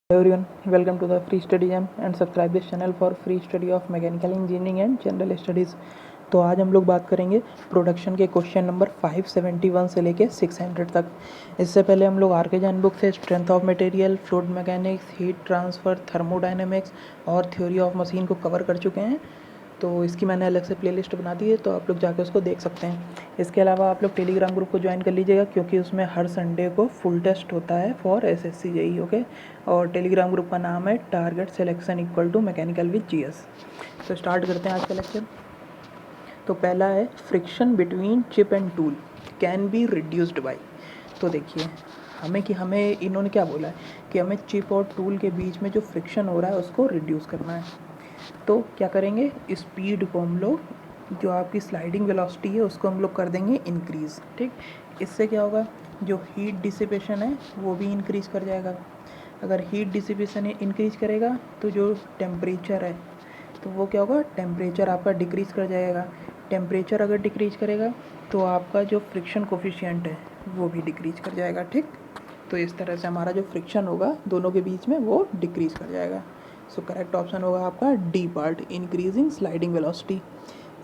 Hello everyone, welcome to the Free Study Jam and subscribe this channel for free study of mechanical engineering and general studies। तो आज हम लोग बात करेंगे production के question number 571 से लेके 600 तक। इससे पहले हम लोग आर के जैन बुक से strength of material, fluid mechanics, heat transfer, thermodynamics और थ्योरी ऑफ मशीन को कवर कर चुके हैं। तो इसकी मैंने अलग से प्लेलिस्ट बना दी है, तो आप लोग जाकर उसको देख सकते हैं। इसके अलावा आप लोग टेलीग्राम ग्रुप को ज्वाइन कर लीजिएगा, क्योंकि उसमें हर संडे को फुल टेस्ट होता है फॉर एसएससी जेई। ओके, और टेलीग्राम ग्रुप का नाम है target selection equal to mechanical with GS. तो स्टार्ट करते हैं आज का लेक्चर। तो पहला है friction between chip and tool can be reduced by. तो देखिए हमें इन्होंने क्या बोला है कि हमें चिप और टूल के बीच में जो फ्रिक्शन हो रहा है उसको रिड्यूस करना है। तो क्या करेंगे, स्पीड को हम लोग, जो आपकी स्लाइडिंग वेलोसिटी है उसको हम लोग कर देंगे इंक्रीज़। ठीक, इससे क्या होगा, जो हीट डिसिपेशन है वो भी इंक्रीज़ कर जाएगा। अगर हीट डिसिपेशन इंक्रीज़ करेगा तो जो टेम्परेचर है तो वो क्या होगा, टेम्परेचर आपका डिक्रीज़ कर जाएगा। टेम्परेचर अगर डिक्रीज़ करेगा तो आपका जो फ्रिक्शन कोफिशिएंट है वो भी डिक्रीज़ कर जाएगा। ठीक, तो इस तरह से हमारा जो फ्रिक्शन होगा दोनों के बीच में वो डिक्रीज़ कर जाएगा। सो करेक्ट ऑप्शन होगा आपका D part, increasing sliding velocity.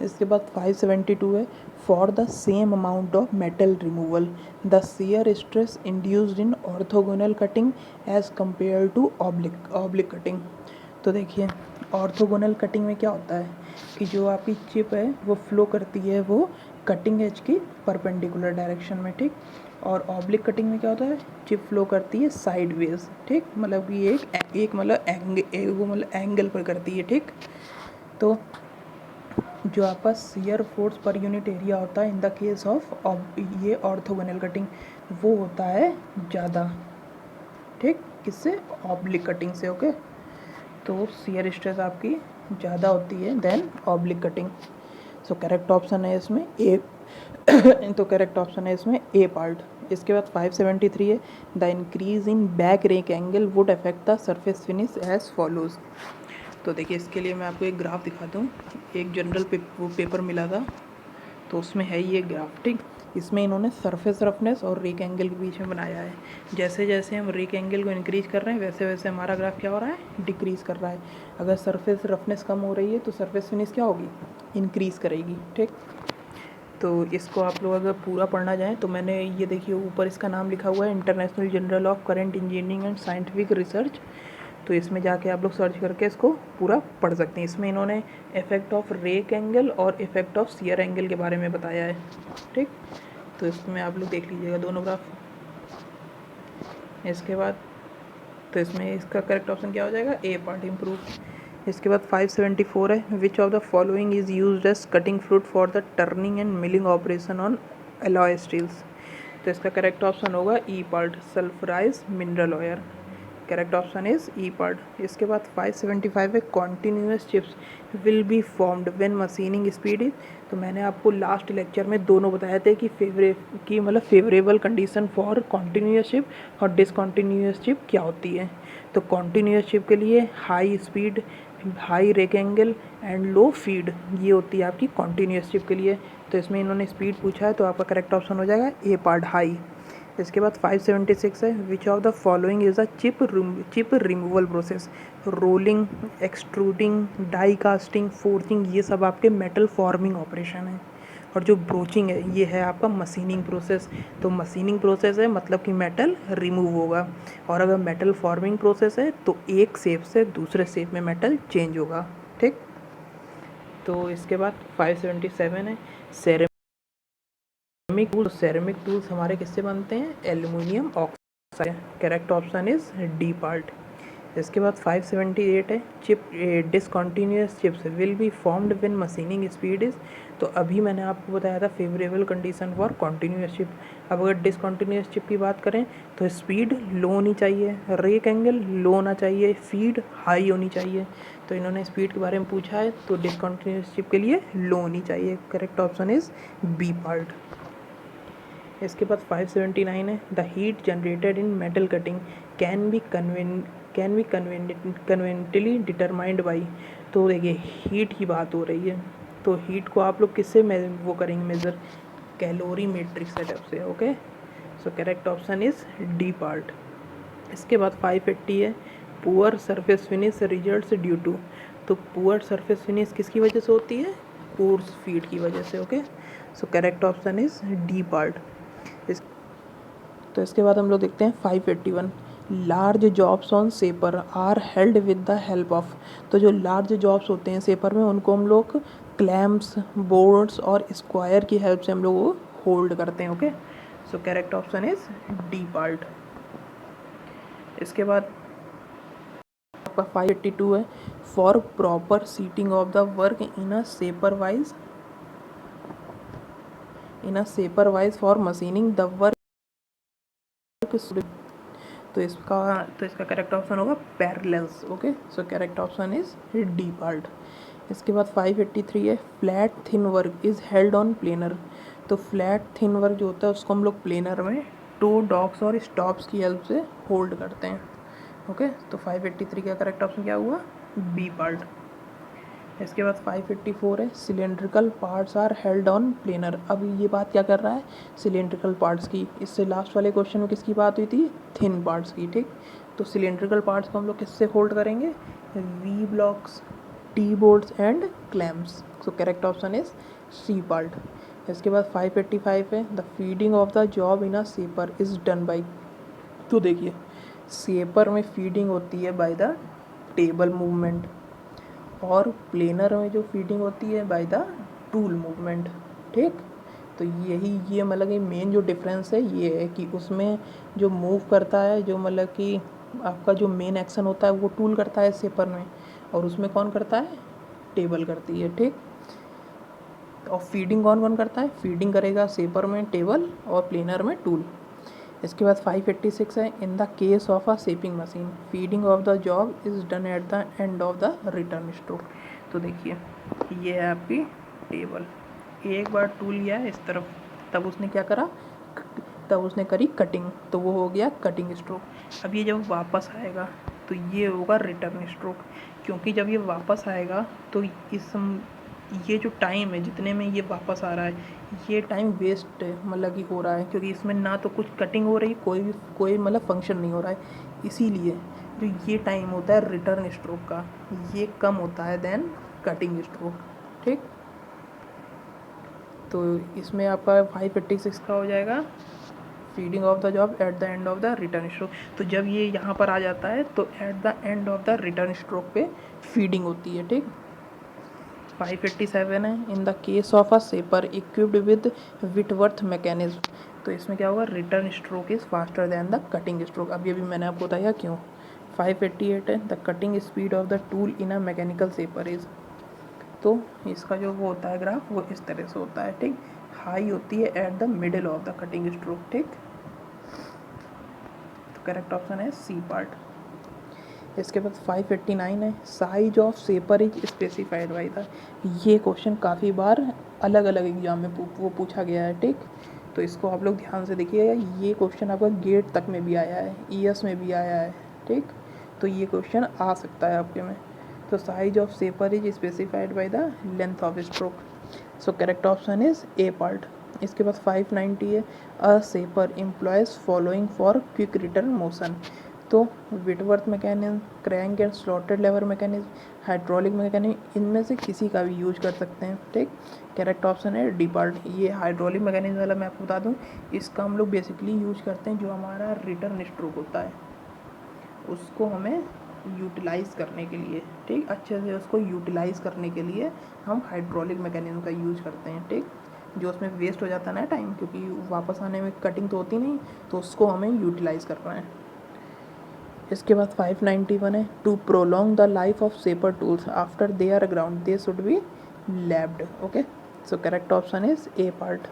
इसके बाद 572 है, for the same amount of metal removal the shear stress induced in orthogonal cutting edge compare to oblique cutting. तो देखिए ऑर्थोगोनल कटिंग में क्या होता है कि जो आपकी चिप है वो फ्लो करती है वो कटिंग एज की परपेंडिकुलर डायरेक्शन में। ठीक, और ऑब्लिक कटिंग में क्या होता है, चिप फ्लो करती है साइडवेज। ठीक, मतलब कि एक मतलब एंगल पर करती है। ठीक, तो जो आपका shear force per unit area होता है इन द केस ऑफ ये ऑर्थोगोनल कटिंग वो होता है ज़्यादा। ठीक, किससे, ऑब्लिक कटिंग से। ओके, तो शियर स्ट्रेस आपकी ज़्यादा होती है than oblique cutting. So correct option है इसमें ए। तो करेक्ट ऑप्शन है इसमें ए पार्ट। इसके बाद 573 है, the increase in back rake angle would affect the surface finish as follows. तो देखिए इसके लिए मैं आपको एक ग्राफ दिखाता हूँ। एक जनरल पेपर मिला था तो उसमें है ये ग्राफ। ठीक, इसमें इन्होंने सरफेस रफनेस और रेक एंगल के बीच में बनाया है। जैसे जैसे हम रेक एंगल को इंक्रीज़ कर रहे हैं वैसे वैसे हमारा ग्राफ क्या हो रहा है, डिक्रीज़ कर रहा है। अगर सरफेस रफनेस कम हो रही है तो सरफेस फिनिश क्या होगी, इंक्रीज़ करेगी। ठीक, तो इसको आप लोग अगर पूरा पढ़ना चाहें तो मैंने ये देखिए ऊपर इसका नाम लिखा हुआ है, international journal of current engineering and scientific research. तो इसमें जाके आप लोग सर्च करके इसको पूरा पढ़ सकते हैं। इसमें इन्होंने इफेक्ट ऑफ रेक एंगल और इफेक्ट ऑफ शियर एंगल के बारे में बताया है। ठीक, तो इसमें आप लोग देख लीजिएगा दोनों ग्राफ। इसके बाद तो इसमें इसका करेक्ट ऑप्शन क्या हो जाएगा, ए पार्ट, इम्प्रूव। इसके बाद 574 है, which of the following is used as cutting fluid for the turning and milling operation on alloy steels. तो इसका करेक्ट ऑप्शन होगा E part, sulphurized mineral oil. Correct option is E part. इसके बाद 575 है, continuous chips will be formed when machining speed is. तो मैंने आपको last lecture में दोनों बताए थे कि मतलब favourable condition for continuous chip और डिसकॉन्टीन्यूस चिप क्या होती है। तो कॉन्टीन्यूस चिप के लिए high speed, high rake angle and low feed, ये होती है आपकी कॉन्टीन्यूस चिप के लिए। तो इसमें इन्होंने स्पीड पूछा है तो आपका करेक्ट ऑप्शन हो जाएगा ए पार्ट, हाई। इसके बाद 576 है, which of the following is a chip removal process, rolling, extruding, die casting, forging, ये सब आपके मेटल फॉर्मिंग ऑपरेशन है। और जो ब्रोचिंग है ये है आपका मशीनिंग प्रोसेस। तो मशीनिंग प्रोसेस है मतलब कि मेटल रिमूव होगा, और अगर मेटल फॉर्मिंग प्रोसेस है तो एक शेप से दूसरे शेप में मेटल चेंज होगा। ठीक, तो इसके बाद 577 है, सेरेमिक टूल्स हमारे किससे बनते हैं, aluminium oxide. Correct option is D part. इसके बाद 578 है, chip discontinuous chips will be formed when machining speed is. तो अभी मैंने आपको बताया था favourable condition for continuous chip. अब अगर डिसकॉन्टीन्यूस चिप की बात करें तो स्पीड लो होनी चाहिए, रेक एंगल लो होना चाहिए, फीड हाई होनी चाहिए। तो इन्होंने स्पीड के बारे में पूछा है तो डिसकॉन्टीन्यूस चिप के लिए लो होनी चाहिए। Correct option is B part. इसके बाद 579 है, the heat generated in metal cutting can be conveniently determined by. तो देखिए हीट की बात हो रही है तो हीट को आप लोग किससे वो करेंगे मेज़र, कैलोरी मेट्रिक सेटअप से। Okay, so correct option is D part. इसके बाद 580 है, poor surface finish results due to, तो पुअर सरफेस फिनिश किसकी वजह से होती है? पोर्स फीड की वजह से। Okay, so correct option is D part. तो इसके बाद हम लोग देखते हैं 581, large jobs on shaper are held with the help of, तो जो लार्ज जॉब्स होते हैं सेपर में उनको हम लोग क्लैम्प्स, बोर्ड्स और स्क्वायर की हेल्प से हम लोग वो होल्ड करते हैं। Okay, so correct option is D part. इसके बाद आपका 582 है, for proper seating of the work in a shaper vice for machining the work, तो इसका करेक्ट ऑप्शन होगा parallels. Okay, so correct option is D part. इसके बाद 583 है, flat thin work is held on planer, तो flat thin work जो होता है उसको हम लोग प्लेनर में टू डॉक्स और स्टॉप्स की हेल्प से होल्ड करते हैं। ओके, तो 583 का करेक्ट ऑप्शन क्या हुआ? B part. इसके बाद 584 है, cylindrical parts are held on planer, अब ये बात क्या कर रहा है? सिलेंड्रिकल पार्ट्स की। इससे लास्ट वाले क्वेश्चन में किसकी बात हुई थी? थिन पार्ट्स की। ठीक, तो सिलेंड्रिकल पार्ट्स को हम लोग किससे होल्ड करेंगे? V blocks, T boards and clamps, so correct option is C part. इसके बाद 585 है, the feeding of the job in a shaper is done by, तो देखिए सेपर में फीडिंग होती है बाय द टेबल मूवमेंट और प्लेनर में जो फीडिंग होती है बाय द टूल मूवमेंट। ठीक, तो ये मतलब कि मेन जो डिफरेंस है ये है कि उसमें जो मूव करता है, जो मतलब कि आपका जो मेन एक्शन होता है वो टूल करता है सेपर में, और उसमें कौन करता है? टेबल करती है। ठीक, और फीडिंग कौन कौन करता है? फीडिंग करेगा सेपर में टेबल और प्लेनर में टूल। इसके बाद 586 है, in the case of a shaping machine feeding of the job is done at the end of the return stroke, तो देखिए ये है आपकी टेबल, एक बार टूल लिया है इस तरफ, तब उसने क्या करा? तब उसने करी कटिंग, तो वो हो गया कटिंग स्ट्रोक। अब ये जब वापस आएगा तो ये होगा रिटर्न स्ट्रोक, क्योंकि जब ये वापस आएगा तो ये जो टाइम है जितने में ये वापस आ रहा है ये टाइम वेस्ट मतलब कि हो रहा है, क्योंकि इसमें ना तो कुछ कटिंग हो रही, कोई मतलब फंक्शन नहीं हो रहा है, इसीलिए जो ये टाइम होता है रिटर्न स्ट्रोक का ये कम होता है देन कटिंग स्ट्रोक। ठीक, तो इसमें आपका 586 का हो जाएगा feeding of the job at the end of the return stroke, तो जब ये यहाँ पर आ जाता है तो at the end of the return stroke पे फीडिंग होती है। ठीक, 587 है, in the case of a shaper equipped with Whitworth mechanism, तो इसमें क्या होगा? Return stroke is faster than the cutting stroke, अब ये भी मैंने आपको बताया क्यों। 588 है, the cutting speed of the tool in a mechanical shaper is, तो इसका जो वो होता है ग्राफ वो इस तरह से होता है। ठीक, हाई होती है at the middle of the cutting stroke. ठीक, तो करेक्ट ऑप्शन है सी पार्ट। इसके बाद 589 है, size of shaper is specified by the, ये क्वेश्चन काफ़ी बार अलग अलग एग्जाम में वो पूछा गया है। ठीक, तो इसको आप लोग ध्यान से देखिएगा, ये क्वेश्चन आपका गेट तक में भी आया है, ईएस में भी आया है। ठीक, तो ये क्वेश्चन आ सकता है आपके में। तो size of shaper is specified by the length of stroke, so correct option is A part. इसके बाद 590 है, a shaper employs following for quick return motion, तो Whitworth mechanism, crank and slotted lever mechanism, hydraulic mechanism, इनमें से किसी का भी use कर सकते हैं। ठीक, करेक्ट ऑप्शन है डी पार्ट। ये हाइड्रोलिक मैकेनिज्म वाला मैं आपको बता दूं, इसका हम लोग बेसिकली यूज करते हैं जो हमारा रिटर्न स्ट्रोक होता है उसको हमें यूटिलाइज़ करने के लिए, ठीक, अच्छे से उसको यूटिलाइज़ करने के लिए हम हाइड्रोलिक मैकेनिज्म का यूज करते हैं। ठीक, जो उसमें वेस्ट हो जाता है ना टाइम, क्योंकि वापस आने में कटिंग तो होती नहीं, तो उसको हमें यूटिलाइज़ करना है। इसके बाद 591 है, to prolong the life of shaper tools after they are ground they should be lapped. Okay, so correct option is A part.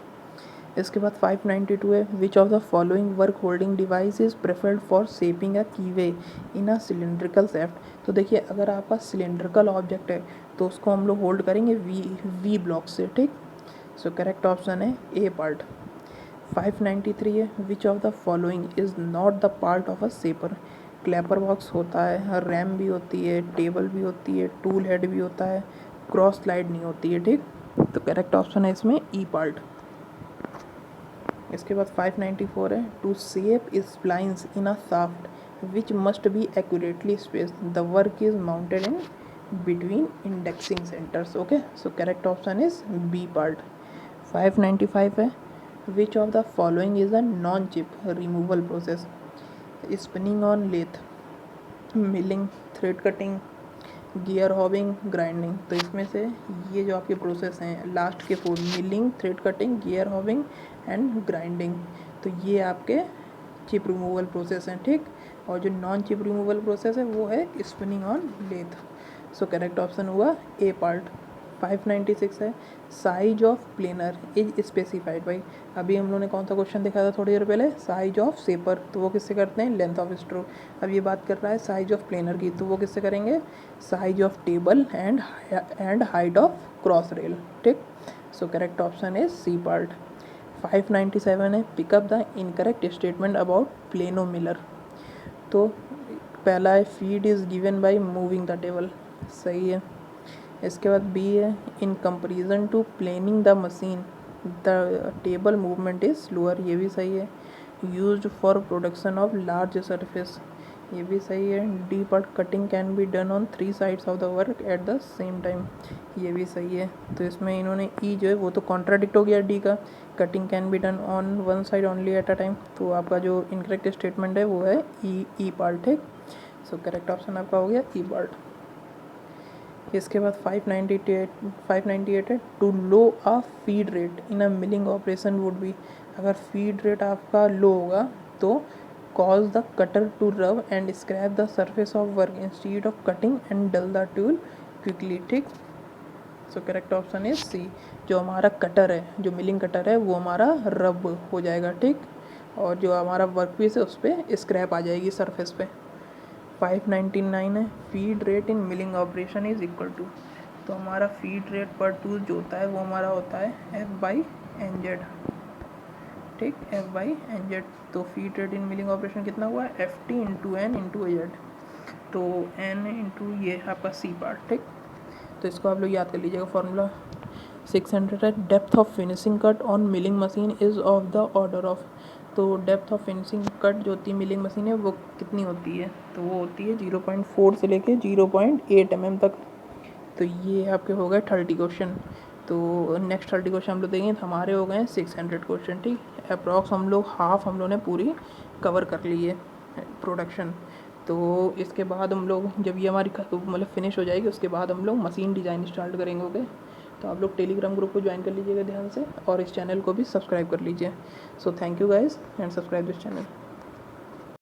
इसके बाद 592 है, which of the following work holding device is preferred for shaping a keyway in a cylindrical shaft, तो देखिए अगर आपका cylindrical object है तो उसको हम लोग होल्ड करेंगे वी ब्लॉक से। ठीक, सो करेक्ट ऑप्शन है ए पार्ट। 593 है, which of the following is not the part of a shaper, Clapper box होता है, रैम भी होती है, टेबल भी होती है, टूल हेड भी होता है, क्रॉस स्लाइड नहीं होती है। ठीक, तो करेक्ट ऑप्शन है इसमें ई पार्ट। इसके बाद 594 है, to shape splines in a shaft which must be accurately spaced. The work is mounted in between indexing centers. Okay, so correct option is B part. 595 है, which of the following is a non chip removal process? Spinning on lathe, milling, thread cutting, gear hobbing, grinding. तो इसमें से ये जो आपके process हैं last के 4, milling, thread cutting, gear hobbing and grinding, तो ये आपके चिप रिमूवल प्रोसेस हैं, ठीक। और जो नॉन चिप रिमूवल प्रोसेस है वो है spinning on lathe. So correct option हुआ ए पार्ट। 596 है, size of planer is specified by. अभी हम लोगों ने कौन सा क्वेश्चन देखा था थोड़ी देर पहले, साइज ऑफ सेपर, तो वो किससे करते हैं, लेंथ ऑफ स्ट्रोक। अब ये बात कर रहा है साइज ऑफ प्लेनर की, तो वो किससे करेंगे, size of table and height of cross rail, ठीक। So correct option is C part. 597 है, pick up the incorrect statement about plano miller. तो पहला है feed is given by moving the table, सही है। इसके बाद बी है, in comparison to planing the machine the table movement is slower, ये भी सही है। Used for production of large surface, ये भी सही है। D part, cutting can be done on 3 sides of the work at the same time, ये भी सही है। तो इसमें इन्होंने ई जो है वो तो कॉन्ट्राडिक्ट हो गया डी का, cutting can be done on 1 side only at a time, तो आपका जो इनकरेक्ट स्टेटमेंट है वो है ई पार्ट, ठीक। सो करेक्ट ऑप्शन आपका हो गया ई पार्ट। इसके बाद 598 है, too low a feed rate in a milling operation would be. अगर फीड रेट आपका लो होगा तो cause the cutter to rub and scrape the surface of work instead of cutting and dull the tool quickly, ठीक। So correct option is C. जो हमारा cutter है, जो milling cutter है वो हमारा रब हो जाएगा, ठीक। और जो हमारा वर्क पीस है उस पर स्क्रैप आ जाएगी सरफेस पे। 599 है, feed rate in milling operation is equal to. तो हमारा फीड रेट पर टूल जो होता है वो हमारा होता है F/NZ, ठीक, F/NZ। तो feed rate in milling operation कितना हुआ, FT into N into AZ, तो N इंटू ये आपका C पार्ट, ठीक। तो इसको आप लोग याद कर लीजिएगा फॉर्मूला। 600 है, depth of finishing cut on milling machine is of the order of. तो डेप्थ ऑफ फिनिशिंग कट जो होती है मिलिंग मशीन है वो कितनी होती है, तो वो होती है 0.4 से लेके 0.8 mm तक। तो ये आपके हो गए 30 क्वेश्चन। तो नेक्स्ट 30 क्वेश्चन हम लोग देंगे, तो हमारे हो गए 600 क्वेश्चन, ठीक। अप्रॉक्स हम लोग हाफ हम लोग ने पूरी कवर कर ली है प्रोडक्शन। तो इसके बाद हम लोग जब ये हमारी मतलब फिनिश हो जाएगी उसके बाद हम लोग मशीन डिज़ाइन स्टार्ट करेंगे, ओके। तो आप लोग टेलीग्राम ग्रुप को ज्वाइन कर लीजिएगा ध्यान से, और इस चैनल को भी सब्सक्राइब कर लीजिए। So thank you guys and subscribe this channel.